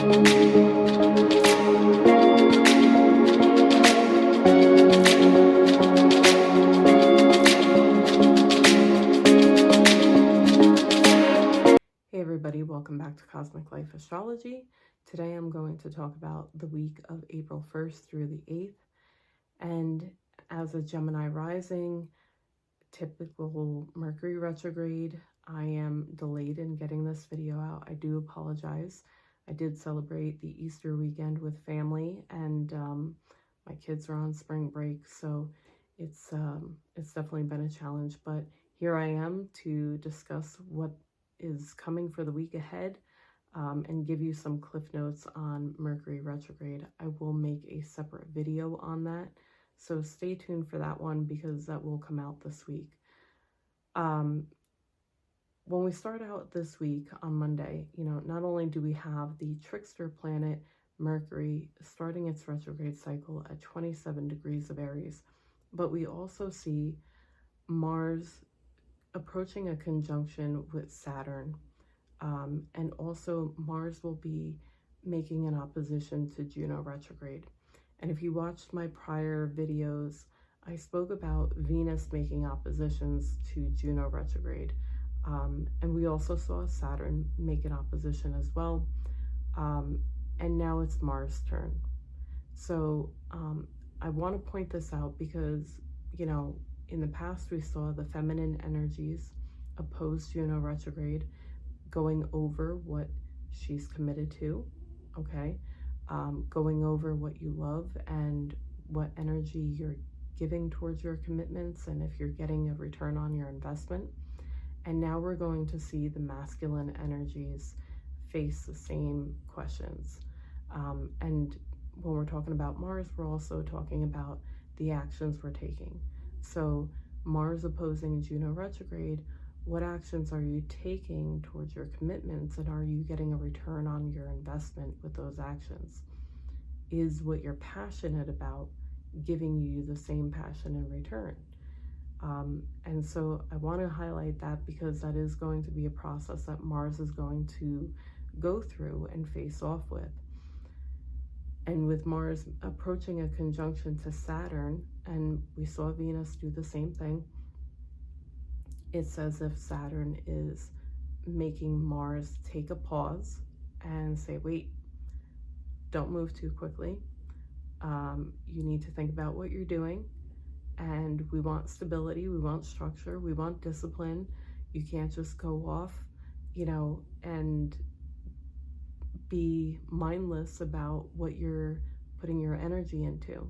Hey everybody, welcome back to Cosmic Life Astrology. Today I'm going to talk about the week of April 1st through the 8th. And as a Gemini rising, typical Mercury retrograde, I am delayed in getting this video out. I do apologize. I did celebrate the Easter weekend with family, and my kids are on spring break, so it's definitely been a challenge. But here I am to discuss what is coming for the week ahead, and give you some cliff notes on Mercury retrograde. I will make a separate video on that, so stay tuned for that one because that will come out this week. When we start out this week on Monday, not only do we have the trickster planet Mercury starting its retrograde cycle at 27 degrees of Aries, but we also see Mars approaching a conjunction with Saturn, and also Mars will be making an opposition to Juno retrograde. And if you watched my prior videos, I spoke about Venus making oppositions to Juno retrograde, and we also saw Saturn make an opposition as well, and now it's Mars' turn. So I want to point this out because, in the past, we saw the feminine energies oppose Juno retrograde, going over what she's committed to, okay? Going over what you love and what energy you're giving towards your commitments, and if you're getting a return on your investment. And now we're going to see the masculine energies face the same questions. And when we're talking about Mars, we're also talking about the actions we're taking. So Mars opposing Juno retrograde, what actions are you taking towards your commitments, and are you getting a return on your investment with those actions? Is what you're passionate about giving you the same passion in return? And so I want to highlight that because that is going to be a process that Mars is going to go through and face off with. And with Mars approaching a conjunction to Saturn, and we saw Venus do the same thing, it's as if Saturn is making Mars take a pause and say, wait, don't move too quickly. You need to think about what you're doing. And we want stability, we want structure, we want discipline. You can't just go off, and be mindless about what you're putting your energy into.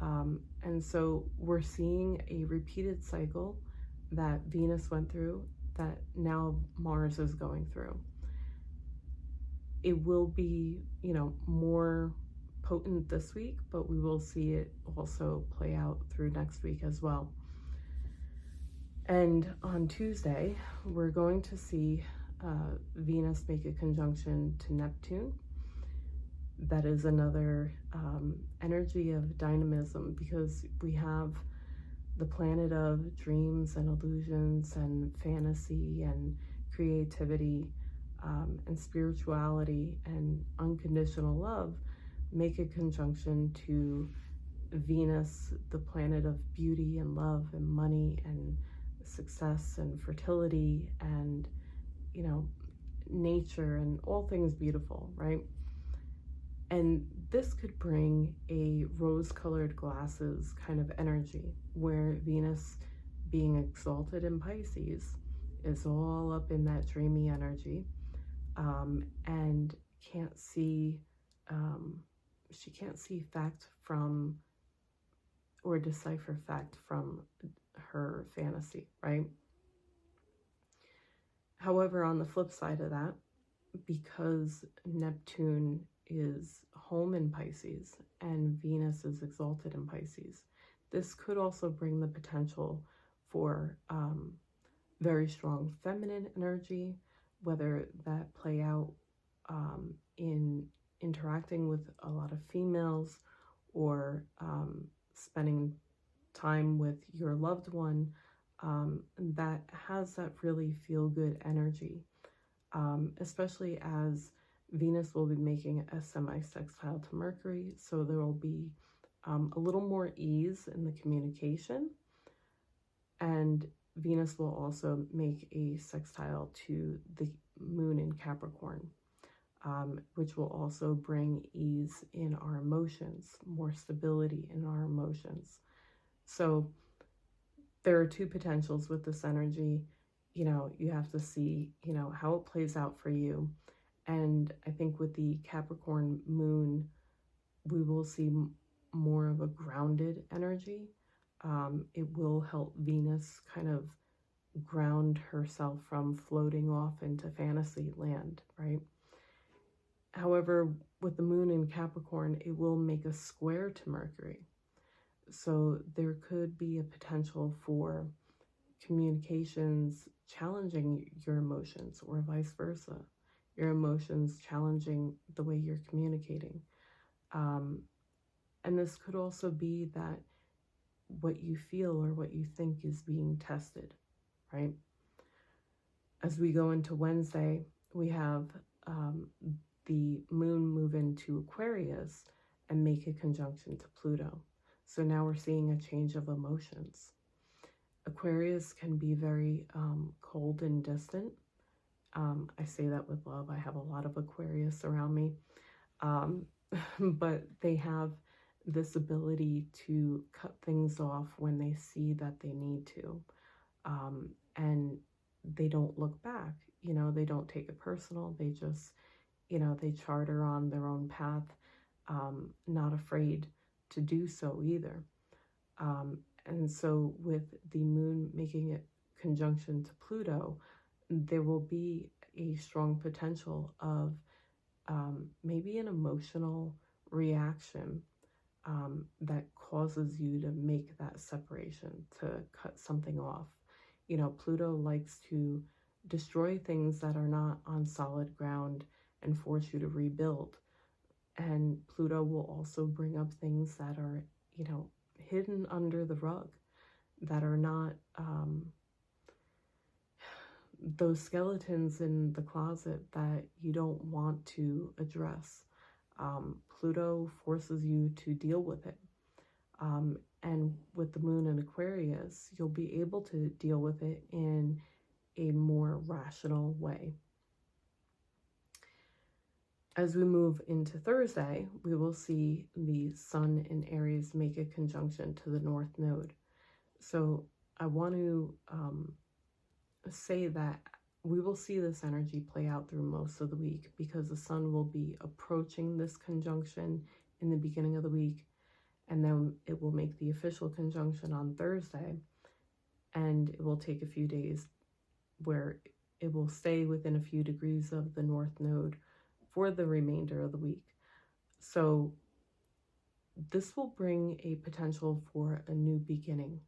And so we're seeing a repeated cycle that Venus went through that now Mars is going through. It will be, more potent this week, but we will see it also play out through next week as well. And on Tuesday, we're going to see Venus make a conjunction to Neptune. That is another energy of dynamism, because we have the planet of dreams and illusions and fantasy and creativity, and spirituality and unconditional love make a conjunction to Venus, the planet of beauty and love and money and success and fertility and, nature and all things beautiful, right? And this could bring a rose-colored glasses kind of energy, where Venus, being exalted in Pisces, is all up in that dreamy energy, and can't see, she can't see fact from, or decipher fact from her fantasy, right? However, on the flip side of that, because Neptune is home in Pisces and Venus is exalted in Pisces, this could also bring the potential for very strong feminine energy, whether that play out in interacting with a lot of females, or spending time with your loved one, that has that really feel-good energy, especially as Venus will be making a semi-sextile to Mercury, so there will be a little more ease in the communication. And Venus will also make a sextile to the moon in Capricorn, which will also bring ease in our emotions, more stability in our emotions. So there are two potentials with this energy. You know, you have to see, you know, how it plays out for you. And I think with the Capricorn moon, we will see more of a grounded energy. It will help Venus kind of ground herself from floating off into fantasy land, right? However, with the moon in Capricorn, it will make a square to Mercury. So there could be a potential for communications challenging your emotions, or vice versa. Your emotions challenging the way you're communicating. And this could also be that what you feel or what you think is being tested, right? As we go into Wednesday, we have the moon move into Aquarius and make a conjunction to Pluto. So now we're seeing a change of emotions. Aquarius can be very cold and distant. I say that with love. I have a lot of Aquarius around me. But they have this ability to cut things off when they see that they need to. And they don't look back. You know, they don't take it personal. They just, you know, they charter on their own path, not afraid to do so either. And so with the moon making it conjunction to Pluto, there will be a strong potential of maybe an emotional reaction that causes you to make that separation, to cut something off. You know, Pluto likes to destroy things that are not on solid ground and force you to rebuild. And Pluto will also bring up things that are, you know, hidden under the rug, that are not those skeletons in the closet that you don't want to address. Pluto forces you to deal with it. And with the moon in Aquarius, you'll be able to deal with it in a more rational way. As we move into Thursday, we will see the Sun in Aries make a conjunction to the North Node. So I want to say that we will see this energy play out through most of the week, because the Sun will be approaching this conjunction in the beginning of the week, and then it will make the official conjunction on Thursday, and it will take a few days where it will stay within a few degrees of the North Node for the remainder of the week. So this will bring a potential for a new beginning,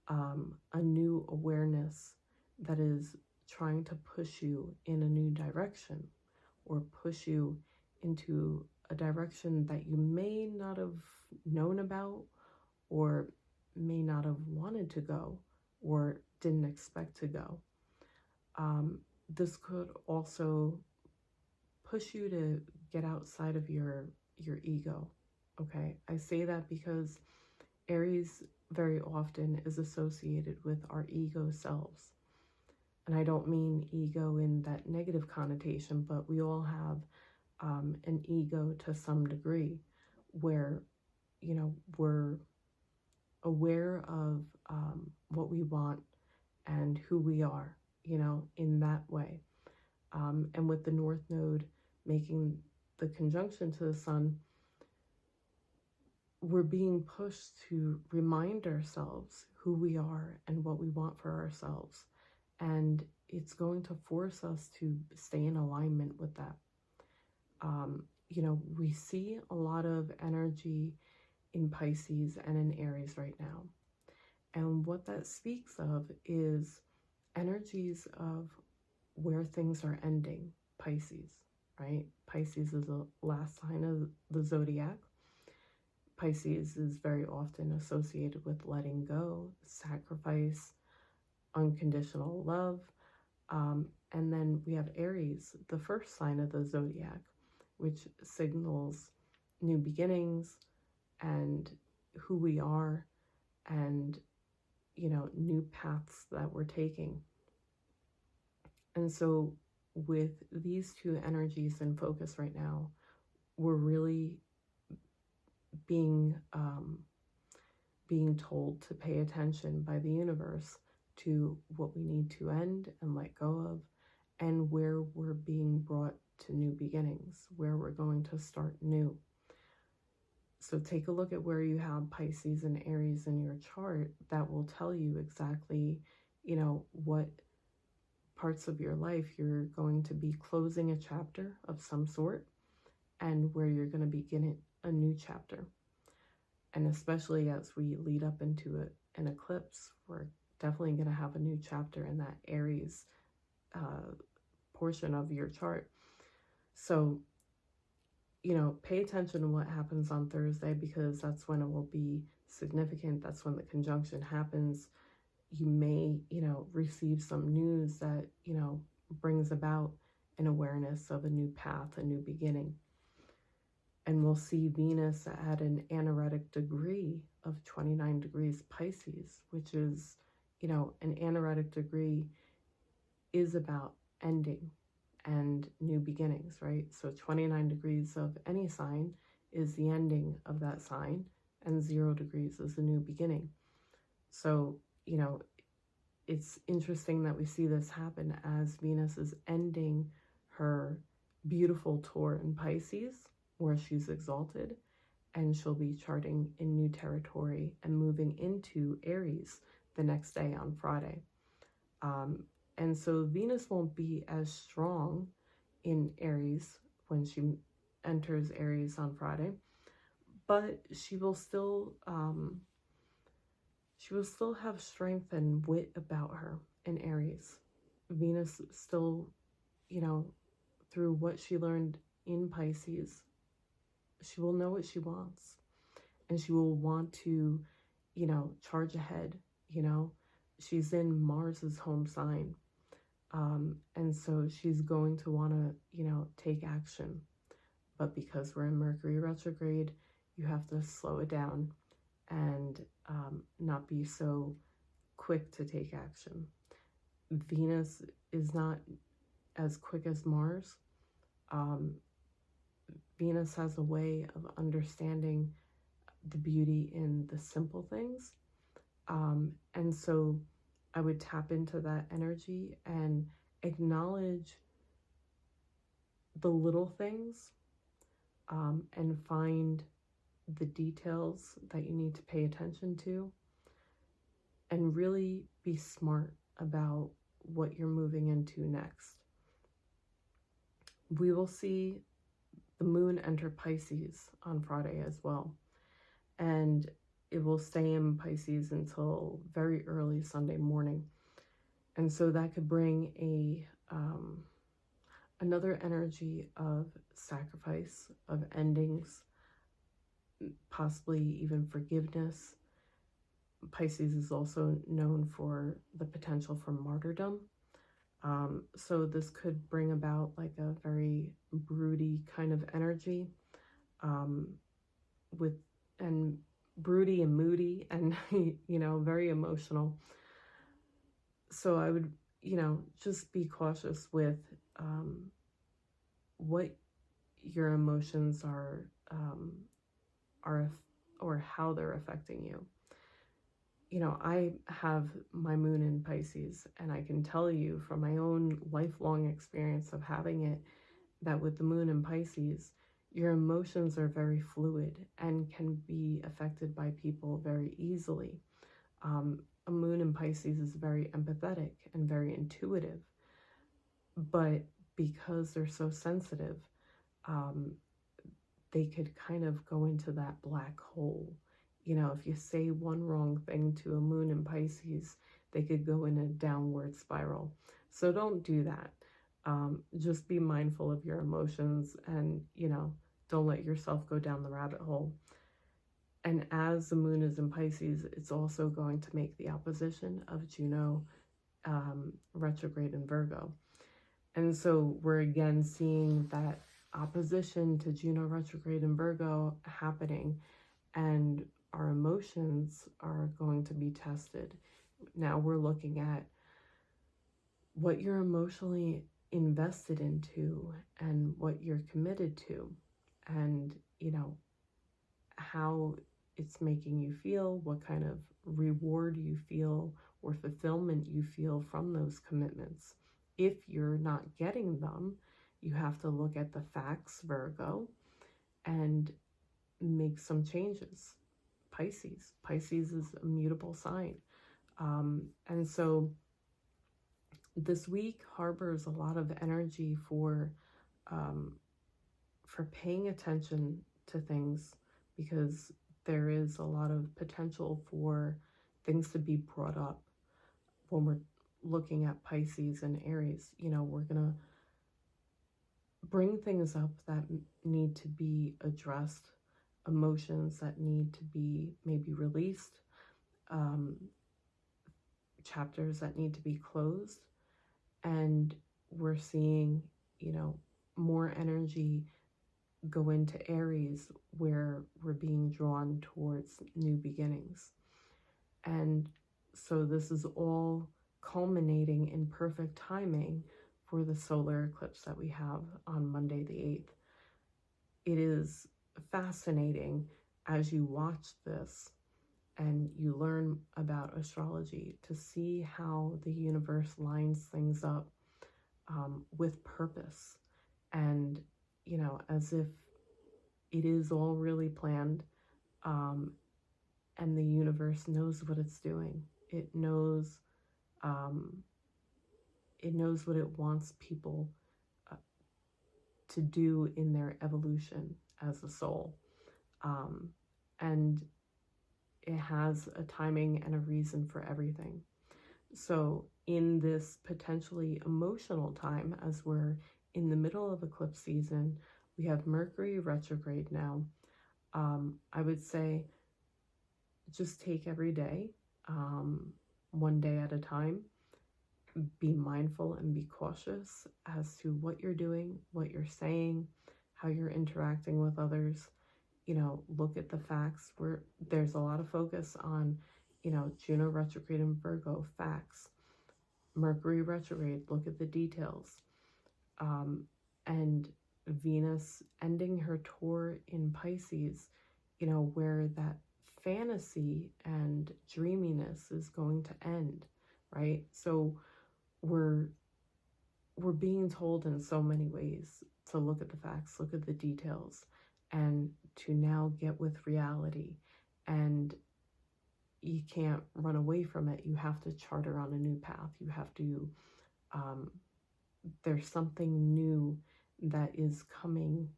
a new awareness that is trying to push you in a new direction, or push you into a direction that you may not have known about, or may not have wanted to go, or didn't expect to go. This could also push you to get outside of your ego, okay? I say that because Aries very often is associated with our ego selves. And I don't mean ego in that negative connotation, but we all have an ego to some degree, where, you know, we're aware of what we want and who we are, you know, in that way. And with the North Node making the conjunction to the Sun, we're being pushed to remind ourselves who we are and what we want for ourselves. And it's going to force us to stay in alignment with that. You know, we see a lot of energy in Pisces and in Aries right now. And what that speaks of is energies of where things are ending. Pisces, right? Pisces is the last sign of the zodiac. Pisces is very often associated with letting go, sacrifice, unconditional love. And then we have Aries, the first sign of the zodiac, which signals new beginnings and who we are and, new paths that we're taking. And so with these two energies in focus right now, we're really being told to pay attention by the universe to what we need to end and let go of, and where we're being brought to new beginnings, where we're going to start new. So take a look at where you have Pisces and Aries in your chart. That will tell you exactly, what parts of your life you're going to be closing a chapter of some sort and where you're going to begin a new chapter. And especially as we lead up into an eclipse, we're definitely going to have a new chapter in that Aries portion of your chart. So, pay attention to what happens on Thursday, because that's when it will be significant. That's when the conjunction happens. You may, receive some news that, brings about an awareness of a new path, a new beginning. And we'll see Venus at an anaretic degree of 29 degrees Pisces, which is, an anaretic degree is about ending and new beginnings, right? So 29 degrees of any sign is the ending of that sign, and 0 degrees is the new beginning. So, it's interesting that we see this happen as Venus is ending her beautiful tour in Pisces, where she's exalted, and she'll be charting in new territory and moving into Aries the next day on Friday. And so Venus won't be as strong in Aries when she enters Aries on Friday, but she will still have strength and wit about her in Aries. Venus still, through what she learned in Pisces, she will know what she wants, and she will want to, charge ahead. She's in Mars's home sign. And so she's going to want to, take action. But because we're in Mercury retrograde, you have to slow it down and not be so quick to take action. Venus is not as quick as Mars. Venus has a way of understanding the beauty in the simple things. And so I would tap into that energy and acknowledge the little things, and find the details that you need to pay attention to, and really be smart about what you're moving into next. We will see the moon enter Pisces on Friday as well, and it will stay in Pisces until very early Sunday morning. And so that could bring another energy of sacrifice, of endings, possibly even forgiveness. Pisces is also known for the potential for martyrdom. So this could bring about like a very broody kind of energy, broody and moody and, very emotional. So I would, just be cautious with what your emotions are or how they're affecting you. I have my moon in Pisces, and I can tell you from my own lifelong experience of having it, that with the moon in Pisces, your emotions are very fluid and can be affected by people very easily. A moon in Pisces is very empathetic and very intuitive, but because they're so sensitive, they could kind of go into that black hole. If you say one wrong thing to a moon in Pisces, they could go in a downward spiral. So don't do that. Just be mindful of your emotions, and, don't let yourself go down the rabbit hole. And as the moon is in Pisces, it's also going to make the opposition of Juno retrograde in Virgo. And so we're again seeing that opposition to Juno retrograde in Virgo happening, and our emotions are going to be tested. Now we're looking at what you're emotionally invested into and what you're committed to, and how it's making you feel, what kind of reward you feel or fulfillment you feel from those commitments. If you're not getting them, you have to look at the facts, Virgo, and make some changes. Pisces is a mutable sign. And so this week harbors a lot of energy for paying attention to things, because there is a lot of potential for things to be brought up when we're looking at Pisces and Aries. We're gonna bring things up that need to be addressed, emotions that need to be maybe released, chapters that need to be closed. And we're seeing, more energy go into Aries, where we're being drawn towards new beginnings. And so this is all culminating in perfect timing for the solar eclipse that we have on Monday the 8th. It is fascinating as you watch this and you learn about astrology to see how the universe lines things up with purpose, and as if it is all really planned, and the universe knows what it's doing. It knows what it wants people to do in their evolution as a soul, and it has a timing and a reason for everything. So in this potentially emotional time, as we're in the middle of eclipse season, we have Mercury retrograde now. I would say just take every day, one day at a time. Be mindful and be cautious as to what you're doing, what you're saying, how you're interacting with others. Look at the facts. There's a lot of focus on, Juno retrograde in Virgo, facts. Mercury retrograde, look at the details. And Venus ending her tour in Pisces, where that fantasy and dreaminess is going to end, right? So we're being told in so many ways to look at the facts, look at the details, and to now get with reality. And you can't run away from it. You have to charter on a new path. You have to, there's something new that is coming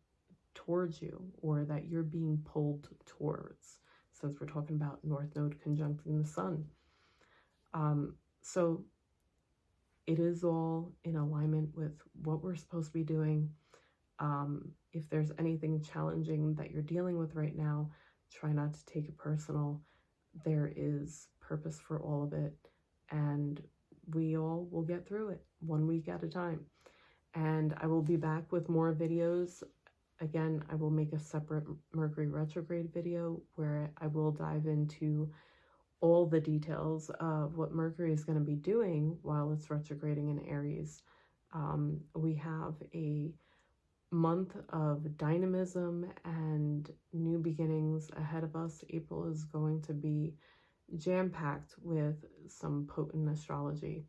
towards you, or that you're being pulled towards, since we're talking about North Node conjuncting the Sun. So it is all in alignment with what we're supposed to be doing. If there's anything challenging that you're dealing with right now, try not to take it personal. There is purpose for all of it, and we all will get through it one week at a time. And I will be back with more videos. Again, I will make a separate Mercury retrograde video where I will dive into all the details of what Mercury is going to be doing while it's retrograding in Aries. We have a month of dynamism and new beginnings ahead of us. April is going to be jam-packed with some potent astrology.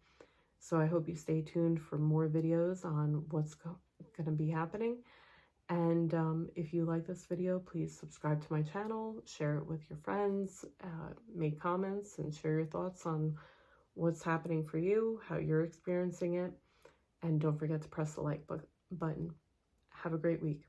So I hope you stay tuned for more videos on what's going to be happening. And if you like this video, please subscribe to my channel, share it with your friends, make comments, and share your thoughts on what's happening for you, how you're experiencing it. And don't forget to press the like button. Have a great week.